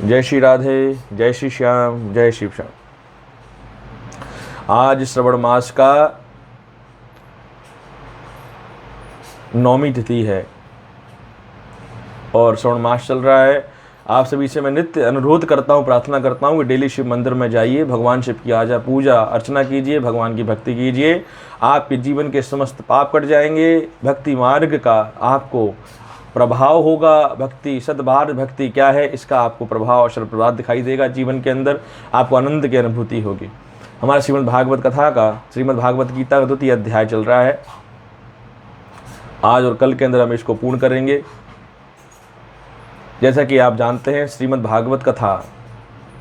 जय श्री राधे, जय श्री श्याम, जय शिव श्याम। आज श्रवण मास का 9वीं तिथि है और श्रवण मास चल रहा है। आप सभी से मैं नित्य अनुरोध करता हूँ, प्रार्थना करता हूँ कि डेली शिव मंदिर में जाइए, भगवान शिव की आजा पूजा अर्चना कीजिए, भगवान की भक्ति कीजिए। आपके जीवन के समस्त पाप कट जाएंगे। भक्ति मार्ग का आपको प्रभाव होगा। भक्ति, सद्भाव भक्ति क्या है, इसका आपको प्रभाव और प्रभाव दिखाई देगा। जीवन के अंदर आपको आनंद की अनुभूति होगी। हमारा श्रीमद् भागवत कथा का, श्रीमद् भागवत गीता का 2य अध्याय चल रहा है। आज और कल के अंदर हम इसको पूर्ण करेंगे। जैसा कि आप जानते हैं, श्रीमद् भागवत कथा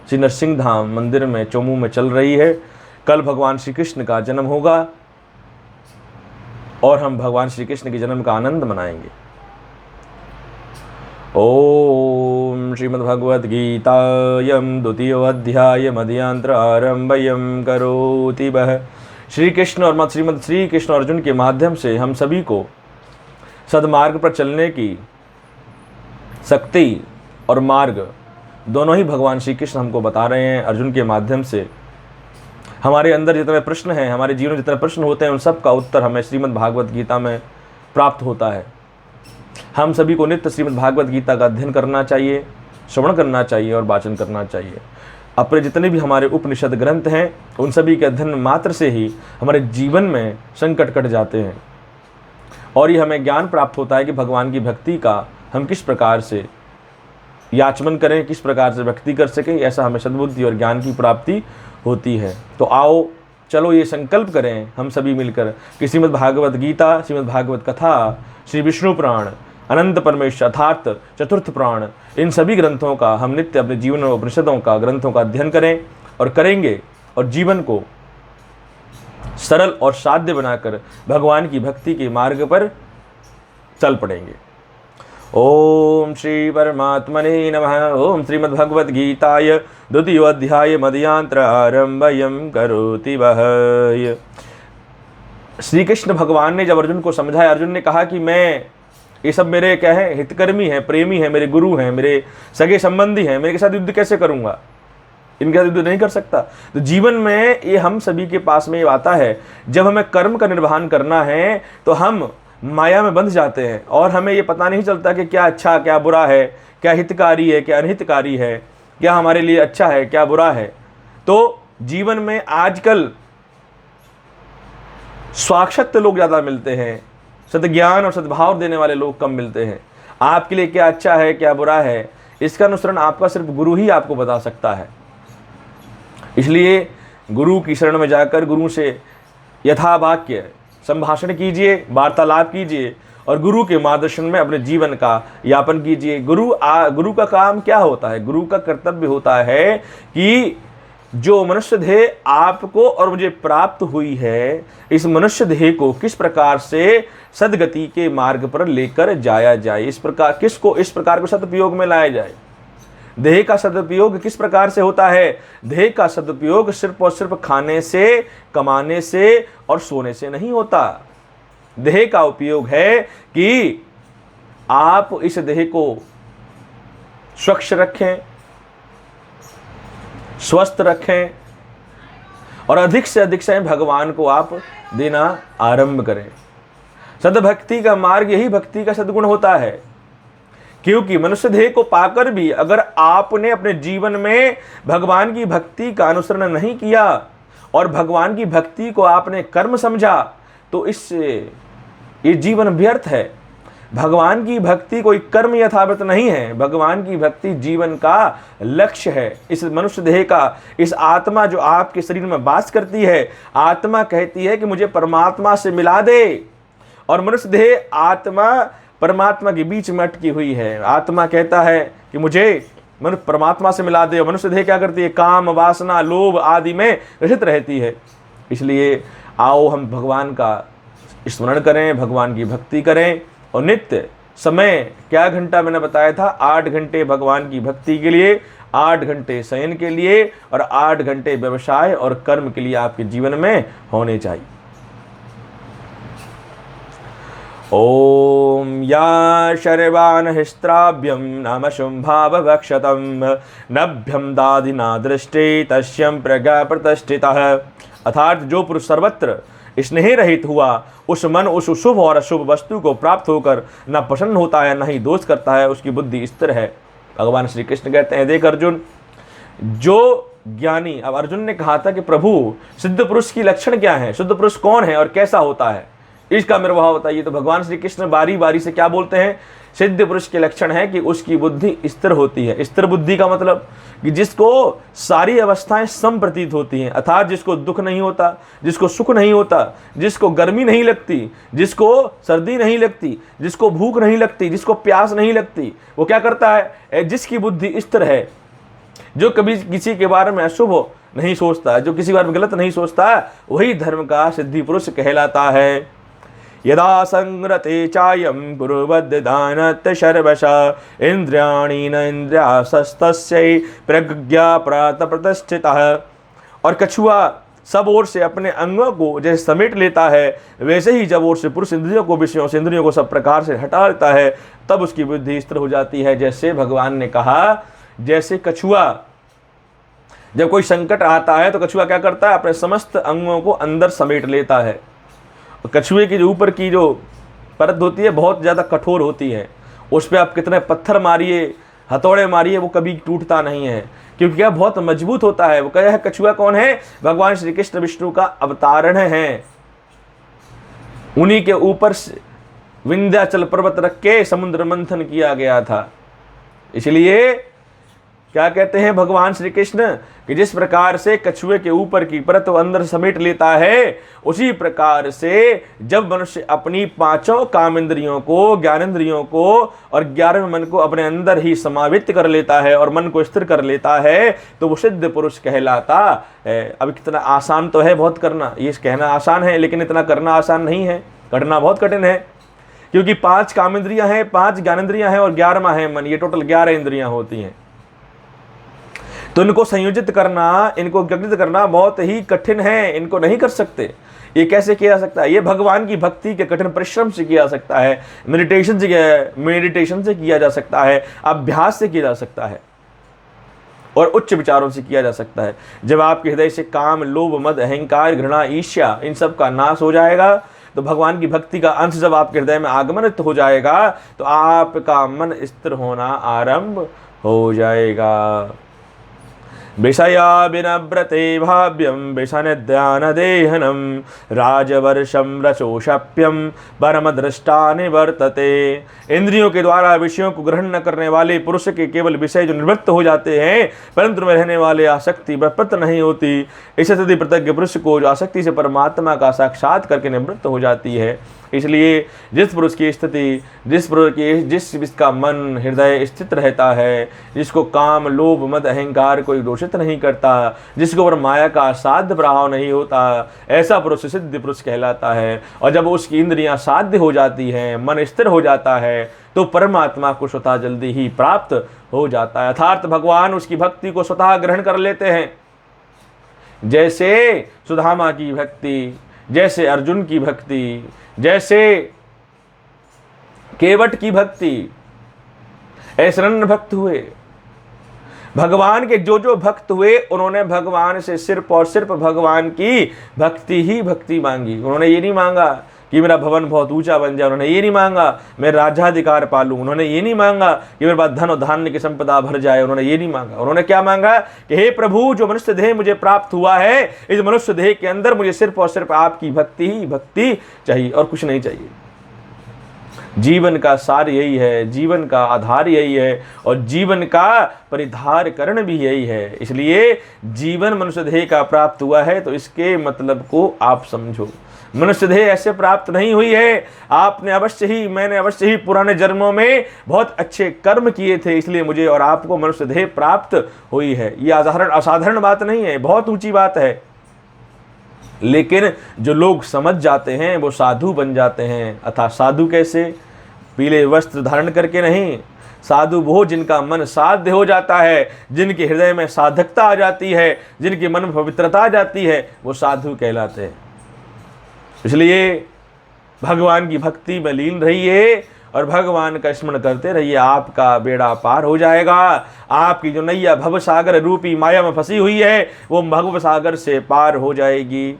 श्री नरसिंह धाम मंदिर में चोमू में चल रही है। कल भगवान श्री कृष्ण का जन्म होगा और हम भगवान श्री कृष्ण के जन्म का आनंद मनाएंगे। ओम श्रीमद्भगवद गीतायं 2य अध्याय मध्यांतर आरंभयं करोति वह। श्री कृष्ण और श्रीमद् श्री कृष्ण अर्जुन के माध्यम से हम सभी को सदमार्ग पर चलने की शक्ति और मार्ग दोनों ही भगवान श्री कृष्ण हमको बता रहे हैं। अर्जुन के माध्यम से हमारे अंदर जितने प्रश्न हैं, हमारे जीवन में जितने प्रश्न होते हैं, उन सब का उत्तर हमें श्रीमद् भागवत गीता में प्राप्त होता है। हम सभी को नित्य श्रीमद् भागवत गीता का अध्ययन करना चाहिए, श्रवण करना चाहिए और वाचन करना चाहिए। अपने जितने भी हमारे उपनिषद ग्रंथ हैं, उन सभी के अध्ययन मात्र से ही हमारे जीवन में संकट कट जाते हैं और ये हमें ज्ञान प्राप्त होता है कि भगवान की भक्ति का हम किस प्रकार से याचमन करें, किस प्रकार से भक्ति कर सकें। ऐसा हमें सद्बुद्धि और ज्ञान की प्राप्ति होती है। तो आओ, चलो ये संकल्प करें हम सभी मिलकर कि श्रीमद् भागवत गीता, श्रीमद् भागवत कथा, श्री विष्णु पुराण, अनंत परमेश्वर अर्थात चतुर्थ पुराण, इन सभी ग्रंथों का हम नित्य अपने जीवन में उपनिषदों का, ग्रंथों का अध्ययन करें और करेंगे और जीवन को सरल और साध्य बनाकर भगवान की भक्ति के मार्ग पर चल पड़ेंगे। ओम श्री परमात्मने नमः। ओम श्रीमद् भगवद गीताय 2य अध्याय मध्यांतर आरंभयं करोति वह। श्री कृष्ण भगवान ने जब अर्जुन को समझाया, अर्जुन ने कहा कि मैं, ये सब मेरे क्या है, हितकर्मी हैं, प्रेमी हैं, मेरे गुरु हैं, मेरे सगे संबंधी हैं, मेरे के साथ युद्ध कैसे करूंगा, इनके साथ युद्ध नहीं कर सकता। तो जीवन में ये हम सभी के पास में ये आता है, जब हमें कर्म का निर्वहन करना है तो हम माया में बंध जाते हैं और हमें ये पता नहीं चलता कि क्या अच्छा क्या बुरा है, क्या हितकारी है क्या अनहितकारी है, क्या हमारे लिए अच्छा है क्या बुरा है। तो जीवन में आजकल स्वाक्षत लोग ज़्यादा मिलते हैं, सद्ज्ञान और सद्भाव देने वाले लोग कम मिलते हैं। आपके लिए क्या अच्छा है क्या बुरा है, इसका अनुसरण आपका सिर्फ गुरु ही आपको बता सकता है। इसलिए गुरु की शरण में जाकर गुरु से यथावाक्य संभाषण कीजिए, वार्तालाप कीजिए और गुरु के मार्गदर्शन में अपने जीवन का यापन कीजिए। गुरु का काम क्या होता है? गुरु का कर्तव्य होता है कि जो मनुष्य देह आपको और मुझे प्राप्त हुई है, इस मनुष्य देह को किस प्रकार से सद्गति के मार्ग पर लेकर जाया जाए, इस प्रकार को सदुपयोग में लाया जाए। देह का सदुपयोग किस प्रकार से होता है? देह का सदुपयोग सिर्फ और सिर्फ खाने से, कमाने से और सोने से नहीं होता। देह का उपयोग है कि आप इस देह को स्वच्छ रखें, स्वस्थ रखें और अधिक से अधिक समय भगवान को आप देना आरंभ करें। सद्भक्ति का मार्ग यही भक्ति का सद्गुण होता है, क्योंकि मनुष्य देह को पाकर भी अगर आपने अपने जीवन में भगवान की भक्ति का अनुसरण नहीं किया और भगवान की भक्ति को आपने कर्म समझा तो इससे ये जीवन व्यर्थ है। भगवान की भक्ति कोई कर्म यथावत नहीं है, भगवान की भक्ति जीवन का लक्ष्य है। इस मनुष्य देह का, इस आत्मा जो आपके शरीर में वास करती है, आत्मा कहती है कि मुझे परमात्मा से मिला दे, और मनुष्य देह आत्मा परमात्मा के बीच में अटकी हुई है। आत्मा कहता है कि मुझे परमात्मा से मिला दे, मनुष्य देह क्या करती है? काम, वासना, लोभ आदि में रहित रहती है। इसलिए आओ हम भगवान का स्मरण करें, भगवान की भक्ति करें और नित्य समय, क्या घंटा मैंने बताया था, 8 घंटे भगवान की भक्ति के लिए, 8 घंटे शयन के लिए और 8 घंटे व्यवसाय और कर्म के लिए आपके जीवन में होने चाहिए। ओम या शर्वान हिस्त्राभ्यम नाम शुंभावक्षतम नभ्यम दादिना दृष्टि तस्यम प्रज्ञा प्रतिष्ठितः। अर्थात जो पुरुष सर्वत्र स्नेह रहित हुआ, उस मन उस शुभ और अशुभ वस्तु को प्राप्त होकर न प्रसन्न होता है, न ही दोष करता है, उसकी बुद्धि स्थिर है। भगवान श्री कृष्ण कहते हैं, देख अर्जुन, जो ज्ञानी, अब अर्जुन ने कहा था कि प्रभु सिद्ध पुरुष की लक्षण क्या है, शुद्ध पुरुष कौन है और कैसा होता है, इसका निर्वाह बताइए। तो भगवान श्री कृष्ण बारी बारी से क्या बोलते हैं, सिद्ध पुरुष के लक्षण है कि उसकी बुद्धि स्थिर होती है। स्थिर बुद्धि का मतलब कि जिसको सारी अवस्थाएं सम प्रतीत होती हैं, अर्थात जिसको दुख नहीं होता, जिसको सुख नहीं होता, जिसको गर्मी नहीं लगती, जिसको सर्दी नहीं लगती, जिसको भूख नहीं लगती, जिसको प्यास नहीं लगती, वो क्या करता है, जिसकी बुद्धि स्थिर है, जो कभी किसी के बारे में अशुभ नहीं सोचता, जो किसी बारे में गलत नहीं सोचता, वही धर्म का सिद्धि पुरुष कहलाता है। यदा संग्रते चायम गुरुवद्दानत शर्वश इंद्रियाणि न इंद्रियासस्तस्यै प्रज्ञा प्रात प्रतिष्ठितः। और कछुआ सब ओर से अपने अंगों को जैसे समेट लेता है, वैसे ही जब ओर से पुरुष इंद्रियों को विषयों से इंद्रियों को सब प्रकार से हटा लेता है, तब उसकी बुद्धि स्थिर हो जाती है। जैसे भगवान ने कहा, जैसे कछुआ जब कोई संकट आता है तो कछुआ क्या करता है, अपने समस्त अंगों को अंदर समेट लेता है। कछुए की जो ऊपर की जो परत होती है बहुत ज़्यादा कठोर होती है, उस पर आप कितने पत्थर मारिए, हथौड़े मारिए, वो कभी टूटता नहीं है, क्योंकि क्या बहुत मजबूत होता है। वो क्या है, कछुआ कौन है, भगवान श्री कृष्ण विष्णु का अवतारण है। उन्हीं के ऊपर विंध्याचल पर्वत रख के समुद्र मंथन किया गया था। इसलिए क्या कहते हैं भगवान श्री कृष्ण कि जिस प्रकार से कछुए के ऊपर की परत अंदर समेट लेता है, उसी प्रकार से जब मनुष्य अपनी पांचों कामेंद्रियों को, ज्ञानेंद्रियों को और 11वें मन को अपने अंदर ही समावित कर लेता है और मन को स्थिर कर लेता है, तो वो सिद्ध पुरुष कहलाता है। अब कितना आसान तो है बहुत करना, ये कहना आसान है, लेकिन इतना करना आसान नहीं है, करना बहुत कठिन है। क्योंकि 5 कामेंद्रियां हैं, 5 ज्ञानेंद्रियां हैं और 11वां है मन, ये टोटल 11 इंद्रियां होती हैं। तो इनको संयोजित करना, इनको गठित करना बहुत ही कठिन है, इनको नहीं कर सकते। ये कैसे किया जा सकता है, ये भगवान की भक्ति के कठिन परिश्रम से किया जा सकता है, मेडिटेशन से किया जा सकता है, अभ्यास से किया जा सकता है और उच्च विचारों से किया जा सकता है। जब आपके हृदय से काम, लोभ, मद, अहंकार, घृणा, ईर्ष्या इन सब का नाश हो जाएगा, तो भगवान की भक्ति का अंश जब आपके हृदय में आगमनित हो जाएगा, तो आपका मन स्थिर होना आरंभ हो जाएगा। विषया विनव्रते भाव्यम विषनिध्यान देहनम राजवर्षम रचोषप्यम परम दृष्टा निवर्तते। इंद्रियों के द्वारा विषयों को ग्रहण न करने वाले पुरुष के केवल विषय जो निवृत्त हो जाते हैं, परंतु में रहने वाले आसक्ति प्रवृत्त नहीं होती। इस स्थिति प्रत्यज्ञ पुरुष को जो आसक्ति से परमात्मा का साक्षात करके निवृत्त हो जाती है। इसलिए जिस पुरुष की स्थिति, जिसका मन हृदय स्थित रहता है, जिसको काम, लोभ, मद, अहंकार कोई दोषित नहीं करता, जिसके ऊपर माया का साध्य प्रभाव नहीं होता, ऐसा पुरुष सिद्ध पुरुष कहलाता है। और जब उसकी इंद्रियां साध्य हो जाती हैं, मन स्थिर हो जाता है, तो परमात्मा को स्वतः जल्दी ही प्राप्त हो जाता है। अर्थात भगवान उसकी भक्ति को स्वतः ग्रहण कर लेते हैं। जैसे सुदामा की भक्ति, जैसे अर्जुन की भक्ति, जैसे केवट की भक्ति, ऐसे अनन्य भक्त हुए। भगवान के जो जो भक्त हुए, उन्होंने भगवान से सिर्फ और सिर्फ भगवान की भक्ति ही भक्ति मांगी। उन्होंने ये नहीं मांगा कि मेरा भवन बहुत ऊंचा बन जाए, उन्होंने ये नहीं मांगा मैं राज्याधिकार पालूं, उन्होंने ये नहीं मांगा कि मेरे पास धन और धान्य की संपदा भर जाए, उन्होंने ये नहीं मांगा। उन्होंने क्या मांगा कि हे प्रभु, जो मनुष्य देह मुझे प्राप्त हुआ है, इस मनुष्य देह के अंदर मुझे सिर्फ और सिर्फ आपकी भक्ति ही भक्ति चाहिए और कुछ नहीं चाहिए। जीवन का सार यही है, जीवन का आधार यही है और जीवन का परिधार करण भी यही है। इसलिए जीवन मनुष्य देह का प्राप्त हुआ है, तो इसके मतलब को आप समझो। मनुष्य देह ऐसे प्राप्त नहीं हुई है, आपने अवश्य ही, मैंने अवश्य ही पुराने जन्मों में बहुत अच्छे कर्म किए थे, इसलिए मुझे और आपको मनुष्य देह प्राप्त हुई है। ये असाधारण बात नहीं है, बहुत ऊंची बात है। लेकिन जो लोग समझ जाते हैं वो साधु बन जाते हैं। अर्थात साधु कैसे, पीले वस्त्र धारण करके नहीं, साधु वो जिनका मन साध्य हो जाता है, जिनके हृदय में साधकता आ जाती है, जिनके मन में पवित्रता आ जाती है, वो साधु कहलाते हैं। इसलिए भगवान की भक्ति में लीन रहिए और भगवान का स्मरण करते रहिए, आपका बेड़ा पार हो जाएगा। आपकी जो नैया भव सागर रूपी माया में फंसी हुई है वो भव सागर से पार हो जाएगी।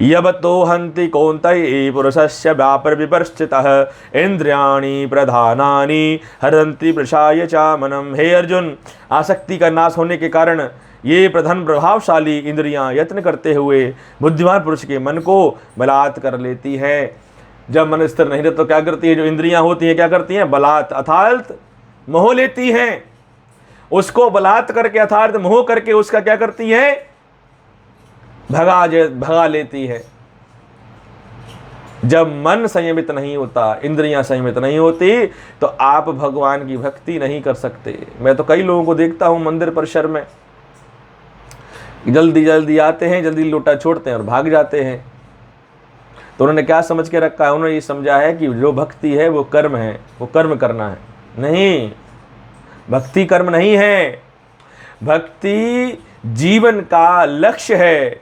यबतो हन्ति कौन्तेय पुरुषस्य व्यापर विपर्श्चितः इंद्रियाणि प्रधानानि हरन्ति वृषाय च मनम्। हे अर्जुन, आसक्ति का नाश होने के कारण ये प्रधान प्रभावशाली इंद्रियां यत्न करते हुए बुद्धिमान पुरुष के मन को बलात् कर लेती है। जब मन स्थिर नहीं रहता तो क्या करती है? जो इंद्रियां होती हैं क्या करती हैं? बलात् अर्थात मोह लेती हैं। उसको बलात् करके अर्थात मोह करके उसका क्या करती है? भगा लेती है। जब मन संयमित नहीं होता, इंद्रियां संयमित नहीं होती, तो आप भगवान की भक्ति नहीं कर सकते। मैं तो कई लोगों को देखता हूं मंदिर परिसर में, जल्दी जल्दी आते हैं, जल्दी लोटा छोड़ते हैं और भाग जाते हैं। तो उन्होंने क्या समझ के रखा है? उन्होंने ये समझा है कि जो भक्ति है वो कर्म है, वो कर्म करना है। नहीं, भक्ति कर्म नहीं है। भक्ति जीवन का लक्ष्य है।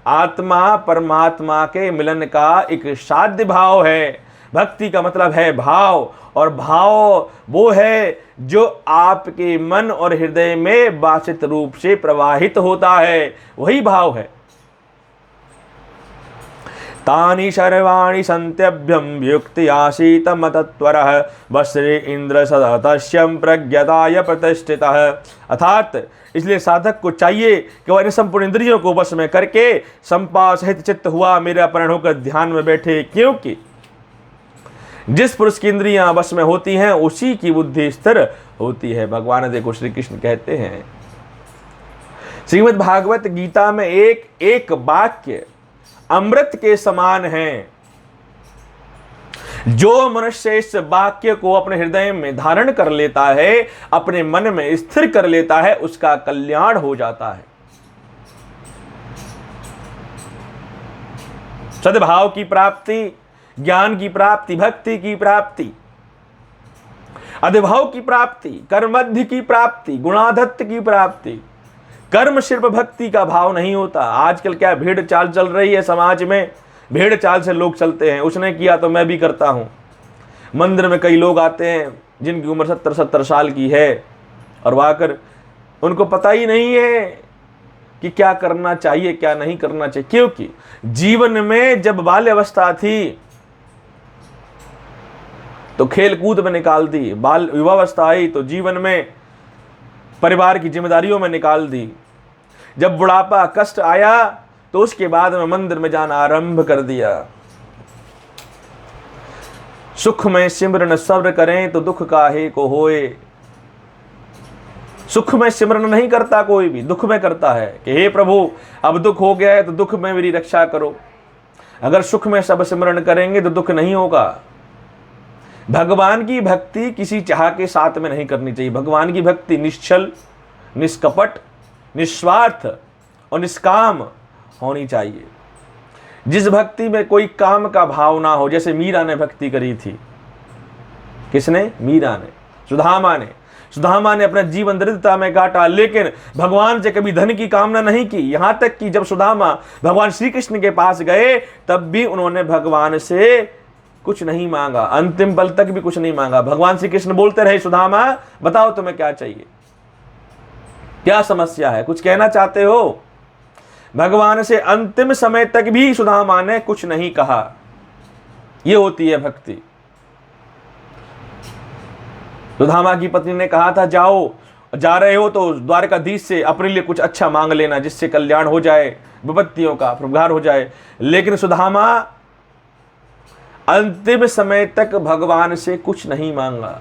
आत्मा परमात्मा के मिलन का एक साध्य भाव है। भक्ति का मतलब है भाव, और भाव वो है जो आपके मन और हृदय में वांछित रूप से प्रवाहित होता है, वही भाव है। तानि सर्वाणि सन्त्यभ्यं युक्त्यासीत मतत्वरः वश्रे इंद्र सदतश्यं प्रज्ञताय प्रतिष्ठितः। अर्थात इसलिए साधक को चाहिए कि वह संपूर्ण इंद्रियों को वश में करके संपा सहित चित्त हुआ मेरा अपहरण होकर ध्यान में बैठे, क्योंकि जिस पुरुष की इंद्रियां वश में होती हैं उसी की बुद्धि स्थिर होती है। भगवान देखो श्री कृष्ण कहते हैं श्रीमद् भागवत गीता में एक एक वाक्य अमृत के समान है। जो मनुष्य इस वाक्य को अपने हृदय में धारण कर लेता है, अपने मन में स्थिर कर लेता है, उसका कल्याण हो जाता है। सद्भाव की प्राप्ति, ज्ञान की प्राप्ति, भक्ति की प्राप्ति, अधिभाव की प्राप्ति, कर्मध्य की प्राप्ति, गुणाधत्त की प्राप्ति। कर्म सिर्फ भक्ति का भाव नहीं होता। आजकल क्या भेड़ चाल चल रही है समाज में, भेड़ चाल से लोग चलते हैं। उसने किया तो मैं भी करता हूं। मंदिर में कई लोग आते हैं जिनकी उम्र 70-70 साल की है, और वाकर उनको पता ही नहीं है कि क्या करना चाहिए क्या नहीं करना चाहिए, क्योंकि जीवन में जब बाल्यावस्था थी तो खेल कूद में निकाल दी, बाल युवावस्था आई तो जीवन में परिवार की जिम्मेदारियों में निकाल दी, जब बुढ़ापा कष्ट आया तो उसके बाद में मंदिर में जाना आरंभ कर दिया। सुख में सिमरन सब्र करें तो दुख काहे को होए। सुख में सिमरन नहीं करता कोई भी, दुख में करता है कि हे प्रभु अब दुख हो गया है तो दुख में मेरी रक्षा करो। अगर सुख में सब सिमरन करेंगे तो दुख नहीं होगा। भगवान की भक्ति किसी चाह के साथ में नहीं करनी चाहिए। भगवान की भक्ति निश्चल, निष्कपट, निस्वार्थ और निष्काम होनी चाहिए। जिस भक्ति में कोई काम का भाव ना हो, जैसे मीरा ने भक्ति करी थी। किसने? मीरा ने, सुदामा ने। सुदामा ने अपना जीवन दरिद्रता में काटा, लेकिन भगवान से कभी धन की कामना नहीं की। यहां तक कि जब सुदामा भगवान श्री कृष्ण के पास गए तब भी उन्होंने भगवान से कुछ नहीं मांगा, अंतिम पल तक भी कुछ नहीं मांगा। भगवान श्री कृष्ण बोलते रहे, सुदामा बताओ तुम्हें क्या चाहिए, क्या समस्या है, कुछ कहना चाहते हो? भगवान से अंतिम समय तक भी सुदामा ने कुछ नहीं कहा। यह होती है भक्ति। सुदामा की पत्नी ने कहा था जाओ, जा रहे हो तो द्वारकाधीश से अपने लिए कुछ अच्छा मांग लेना जिससे कल्याण हो जाए, विपत्तियों का प्रहार हो जाए। लेकिन सुदामा अंतिम समय तक भगवान से कुछ नहीं मांगा।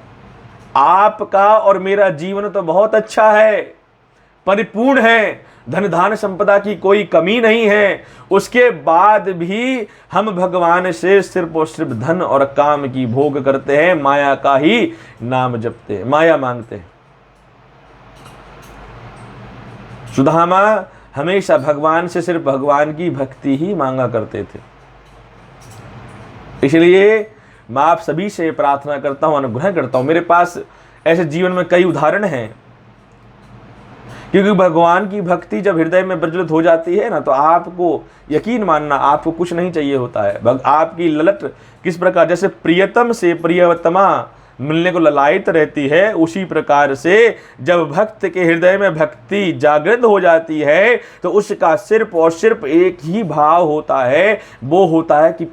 आपका और मेरा जीवन तो बहुत अच्छा है, परिपूर्ण है, धन धान संपदा की कोई कमी नहीं है। उसके बाद भी हम भगवान से सिर्फ और सिर्फ धन और काम की भोग करते हैं, माया का ही नाम जपते हैं, माया मांगते हैं। सुदामा हमेशा भगवान से सिर्फ भगवान की भक्ति ही मांगा करते थे। इसलिए मैं आप सभी से प्रार्थना करता हूं, अनुग्रह करता हूं। मेरे पास ऐसे जीवन में कई उदाहरण हैं क्योंकि भगवान की भक्ति जब हृदय में प्रज्वलित हो जाती है ना, तो आपको यकीन मानना, आपको कुछ नहीं चाहिए होता है। आपकी ललट किस प्रकार, जैसे प्रियतम से प्रियतमा मिलने को ललायित रहती है, उसी प्रकार से जब भक्त के हृदय में भक्ति जागृत हो जाती है तो उसका सिर्फ और सिर्फ एक ही भाव होता है, वो होता है कि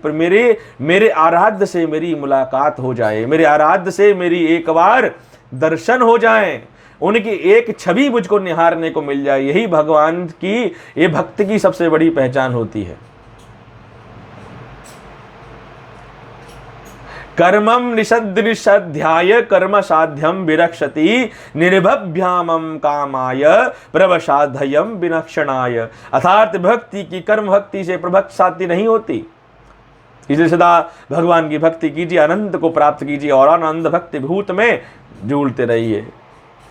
मेरे आराध्य से मेरी मुलाकात हो जाए, मेरे आराध्य से मेरी एक बार दर्शन हो जाए, उनकी एक छवि मुझको निहारने को मिल जाए। यही भगवान की, ये भक्त की सबसे बड़ी पहचान होती है। कर्मम निषद्ध निषध्याय कर्म साध्यम विरक्षति निर्भभ्यामम कामाय प्रवसाधयम विनक्षणाय। अर्थात भक्ति की, कर्म भक्ति से प्रभक्त साध्य नहीं होती, इसलिए सदा भगवान की भक्ति कीजिए, आनंद को प्राप्त कीजिए और आनंद भक्ति भूत में झूलते रहिए।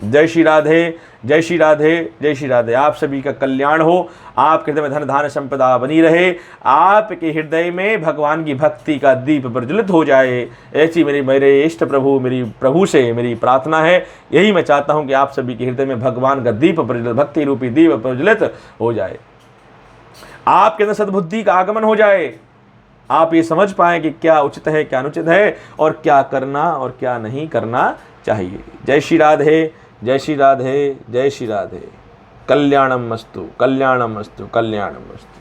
जय श्री राधे, जय श्री राधे, जय श्री राधे। आप सभी का कल्याण हो, आपके हृदय में धन धान्य संपदा बनी रहे, आपके हृदय में भगवान की भक्ति का दीप प्रज्वलित हो जाए, ऐसी मेरे इष्ट प्रभु, मेरी प्रभु से मेरी प्रार्थना है। यही मैं चाहता हूं कि आप सभी के हृदय में भगवान का दीप प्रज्वलित, भक्ति रूपी दीप प्रज्वलित हो जाए, आपके अंदर सद्बुद्धि का आगमन हो जाए, आप ये समझ पाएं कि क्या उचित है, क्या अनुचित है, और क्या करना और क्या नहीं करना चाहिए। जय श्री राधे, जय श्री राधे, जय श्री राधे। कल्याणम मस्तु, कल्याणम मस्तु, कल्याणम मस्तु।